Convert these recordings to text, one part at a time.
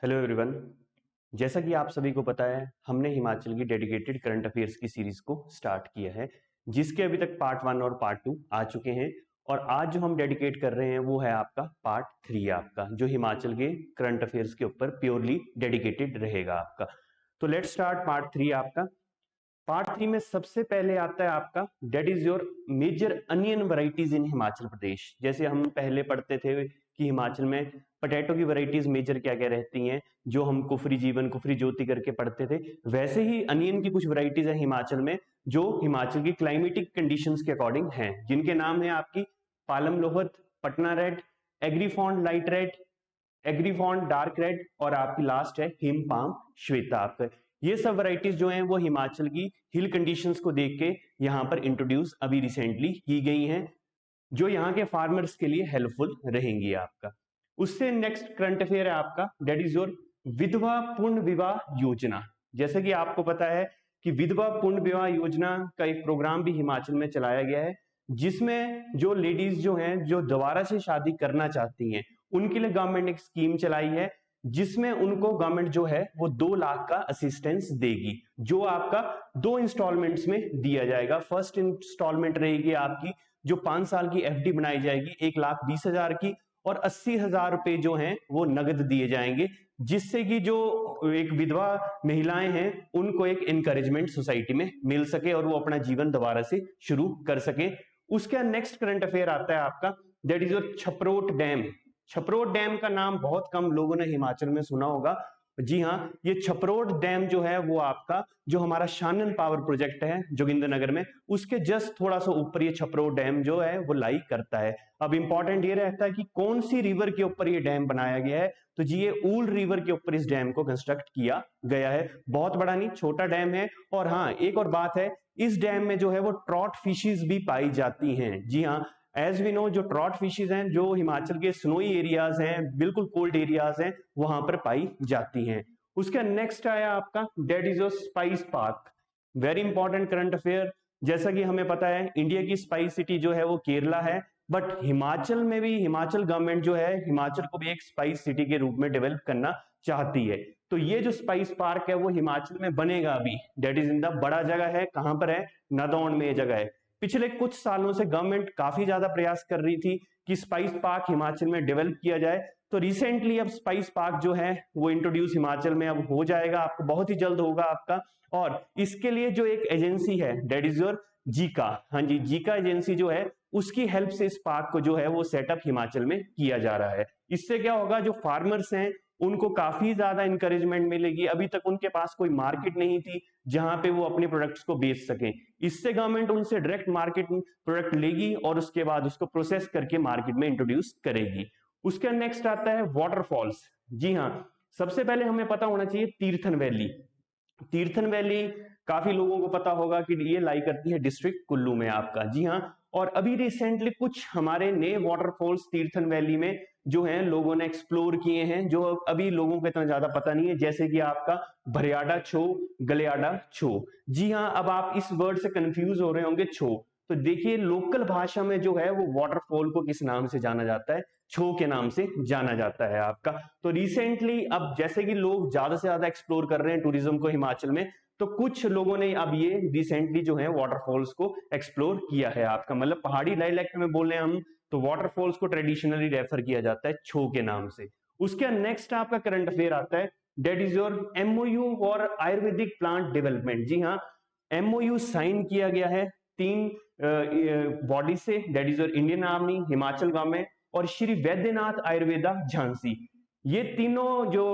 Hello everyone. जैसा कि आप सभी को पता है, हमने हिमाचल की डेडिकेटेड करंट अफेयर्स की सीरीज को स्टार्ट किया है, जिसके अभी तक पार्ट 1 और पार्ट 2 आ चुके हैं। और आज जो हम डेडिकेट कर रहे हैं वो है आपका पार्ट 3 आपका, जो हिमाचल के करंट अफेयर्स के ऊपर प्योरली डेडिकेटेड रहेगा आपका। तो लेट्स स्टार्ट पार्ट 3 आपका। पार्ट 3 में सबसे पहले आता है आपका date is your major onion varieties in Himachal Pradesh. जैसे हम पहले पढ़ते थे कि हिमाचल में पोटैटो की वैरायटीज मेजर क्या क्या रहती हैं, जो हम कुफरी जीवन कुफरी ज्योति करके पढ़ते थे, वैसे ही अनियन की कुछ वैरायटीज है हिमाचल में, जो हिमाचल की क्लाइमेटिक कंडीशंस के अकॉर्डिंग हैं, जिनके नाम है आपकी Palam Lohit, Patna red, Agrifound light red, Agrifound dark red और आपकी लास्ट है हिम पाम श्वेता। आपका ये सब वैरायटीज जो हैं वो हिमाचल की हिल कंडीशंस को देख के यहाँ पर इंट्रोड्यूस अभी रिसेंटली की गई हैं, जो यहाँ के फार्मर्स के लिए हेल्पफुल रहेंगी आपका। उससे नेक्स्ट करंट अफेयर है आपका डेट इज योर विधवा पूर्ण विवाह योजना। जैसे कि आपको पता है कि विधवा पूर्ण विवाह योजना का एक प्रोग्राम भी हिमाचल में चलाया गया है, जिसमें जो लेडीज जो हैं जो दोबारा से शादी करना चाहती हैं उनके लिए गवर्नमेंट एक स्कीम चलाई है, जिसमें उनको गवर्नमेंट जो है वो 2 लाख का असिस्टेंस देगी, जो आपका 2 इंस्टॉलमेंट्स में दिया जाएगा। फर्स्ट इंस्टॉलमेंट रहेगी आपकी जो 5 साल की एफडी बनाई जाएगी 1,20,000 की, और 80,000 रुपए जो हैं वो नगद दिए जाएंगे, जिससे कि जो एक विधवा महिलाएं हैं उनको एक एनकरेजमेंट सोसाइटी में मिल सके और वो अपना जीवन दोबारा से शुरू कर सके। उसका नेक्स्ट करंट अफेयर आता है आपका that is your Chaprot dam. Chaprot dam का नाम बहुत कम लोगों ने हिमाचल में सुना होगा। जी हाँ, ये छपरोट डैम जो है वो आपका जो हमारा शानन पावर प्रोजेक्ट है जोगिंद्रनगर में, उसके जस्ट थोड़ा सा ऊपर ये छपरोट डैम जो है वो लाई करता है। अब इंपॉर्टेंट ये रहता है कि कौन सी रिवर के ऊपर ये डैम बनाया गया है, तो जी ये ऊल रिवर के ऊपर इस डैम को कंस्ट्रक्ट किया गया है। बहुत बड़ा नहीं, छोटा डैम है। और हाँ, एक और बात है, इस डैम में जो है वो ट्रॉट फिशेज भी पाई जाती हैं। जी हाँ, एज वी नो जो ट्रॉट फिशेज हैं जो हिमाचल के स्नोई एरियाज हैं, बिल्कुल कोल्ड एरियाज हैं, वहां पर पाई जाती हैं। उसका नेक्स्ट आया आपका date is your spice park. Very important current affair. जैसा कि हमें पता है इंडिया की स्पाइस सिटी जो है वो केरला है, बट हिमाचल में भी हिमाचल गवर्नमेंट जो है हिमाचल को भी एक स्पाइस सिटी के रूप में डेवलप करना चाहती है। तो ये जो स्पाइस पार्क है वो हिमाचल में बनेगा अभी, डेट इज इन द बड़ा जगह है। कहां पर है? नादौन में ये जगह है। पिछले कुछ सालों से गवर्नमेंट काफी ज्यादा प्रयास कर रही थी कि स्पाइस पार्क हिमाचल में डेवलप किया जाए, तो रिसेंटली अब स्पाइस पार्क जो है वो इंट्रोड्यूस हिमाचल में अब हो जाएगा, आपको बहुत ही जल्द होगा आपका। और इसके लिए जो एक एजेंसी है डेट इज योर जीका, हाँ जी, जीका एजेंसी जो है उसकी हेल्प से इस पार्क को जो है वो सेटअप हिमाचल में किया जा रहा है। इससे क्या होगा, जो फार्मर्स हैं उनको काफी ज्यादा इंकरेजमेंट मिलेगी। अभी तक उनके पास कोई मार्केट नहीं थी जहां पे वो अपने प्रोडक्ट्स को बेच सकें। इससे गवर्नमेंट उनसे डायरेक्ट मार्केट प्रोडक्ट लेगी और उसके बाद उसको प्रोसेस करके मार्केट में इंट्रोड्यूस करेगी। उसके नेक्स्ट आता है वाटरफॉल्स। जी हाँ, सबसे पहले हमें पता होना चाहिए तीर्थन वैली। तीर्थन वैली काफी लोगों को पता होगा कि ये लाई करती है डिस्ट्रिक्ट कुल्लू में आपका। जी हाँ, और अभी रिसेंटली कुछ हमारे नए वाटरफॉल्स तीर्थन वैली में जो है लोगों ने एक्सप्लोर किए हैं, जो अभी लोगों को इतना ज्यादा पता नहीं है, जैसे कि आपका भरियाडा छो, गलियाडा छो। जी हाँ, अब आप इस वर्ड से कंफ्यूज हो रहे होंगे, छो, तो देखिए लोकल भाषा में जो है वो वाटरफॉल को किस नाम से जाना जाता है? छो के नाम से जाना जाता है आपका। तो रिसेंटली अब जैसे कि लोग ज्यादा से ज्यादा एक्सप्लोर कर रहे हैं टूरिज्म को हिमाचल में, तो कुछ लोगों ने अब ये रिसेंटली जो है वाटरफॉल्स को एक्सप्लोर किया है आपका। मतलब पहाड़ी डायलेक्ट में बोले हम तो वाटरफॉल्स को ट्रेडिशनली रेफर किया जाता है छो के नाम से। उसके नेक्स्ट आपका करंट अफेयर आता है that is your MOU for Ayurvedic plant development. जी हाँ, एमओयू साइन किया गया है 3 बॉडी से, that is your Indian army, Himachal government और श्री वैद्यनाथ आयुर्वेदा झांसी। ये तीनों जो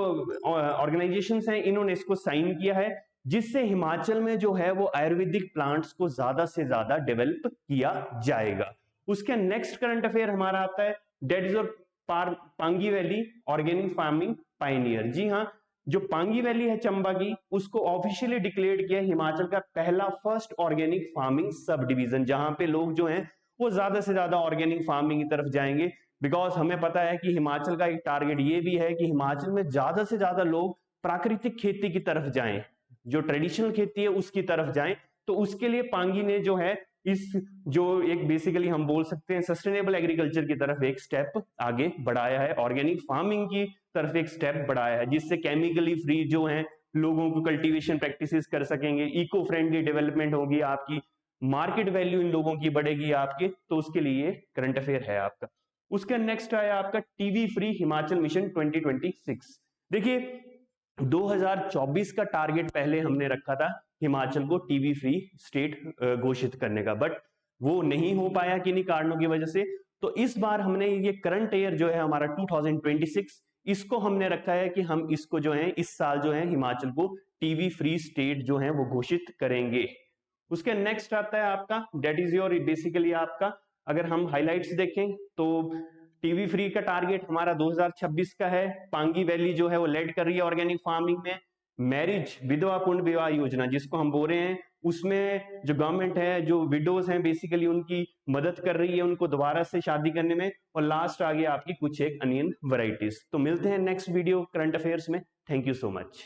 ऑर्गेनाइजेशंस हैं इन्होंने इसको साइन किया है, जिससे हिमाचल में जो है वो आयुर्वेदिक प्लांट्स को ज्यादा से ज्यादा डेवलप किया जाएगा। उसके नेक्स्ट करंट अफेयर हमारा आता है that is your Pangi valley organic farming pioneer. जी हाँ, जो पांगी वैली है चंबा की, उसको ऑफिशियली डिक्लेयर किया हिमाचल का पहला first organic farming sub division, जहां पे लोग जो हैं वो ज्यादा से ज्यादा ऑर्गेनिक फार्मिंग की तरफ जाएंगे। बिकॉज हमें पता है कि हिमाचल का एक टारगेट ये भी है कि हिमाचल में ज्यादा से ज्यादा लोग प्राकृतिक खेती की तरफ जाएं, जो ट्रेडिशनल खेती है उसकी तरफ जाएं। तो उसके लिए पांगी ने जो है इस जो एक बेसिकली हम बोल सकते हैं सस्टेनेबल एग्रीकल्चर की तरफ एक स्टेप आगे बढ़ाया है, ऑर्गेनिक फार्मिंग की तरफ एक स्टेप बढ़ाया है, जिससे केमिकली फ्री जो है लोगों को कल्टीवेशन प्रैक्टिसेस कर सकेंगे, इको फ्रेंडली डेवलपमेंट होगी आपकी, मार्केट वैल्यू इन लोगों की बढ़ेगी आपके, तो उसके लिए करंट अफेयर है आपका। उसका नेक्स्ट आया आपका टीवी फ्री हिमाचल मिशन 2026। देखिए 2024 का टारगेट पहले हमने रखा था हिमाचल को टीवी फ्री स्टेट घोषित करने का, बट वो नहीं हो पाया किन्हीं कारणों की वजह से। तो इस बार हमने ये करंट ईयर जो है हमारा 2026, इसको हमने रखा है कि हम इसको जो है इस साल जो है हिमाचल को टीवी फ्री स्टेट जो है वो घोषित करेंगे। उसके नेक्स्ट आता है आपका डेट इज योर, बेसिकली आपका अगर हम हाइलाइट्स देखें तो टीवी फ्री का टारगेट हमारा 2026 का है। पांगी वैली जो है वो लेड कर रही है ऑर्गेनिक फार्मिंग में। मैरिज विधवा पूर्ण विवाह योजना जिसको हम बोल रहे हैं, उसमें जो गवर्नमेंट है जो विडोज हैं बेसिकली उनकी मदद कर रही है उनको दोबारा से शादी करने में। और लास्ट आ गया आपकी कुछ एक अनियन वैरायटीज। तो मिलते हैं नेक्स्ट वीडियो करंट अफेयर्स में। Thank you so much.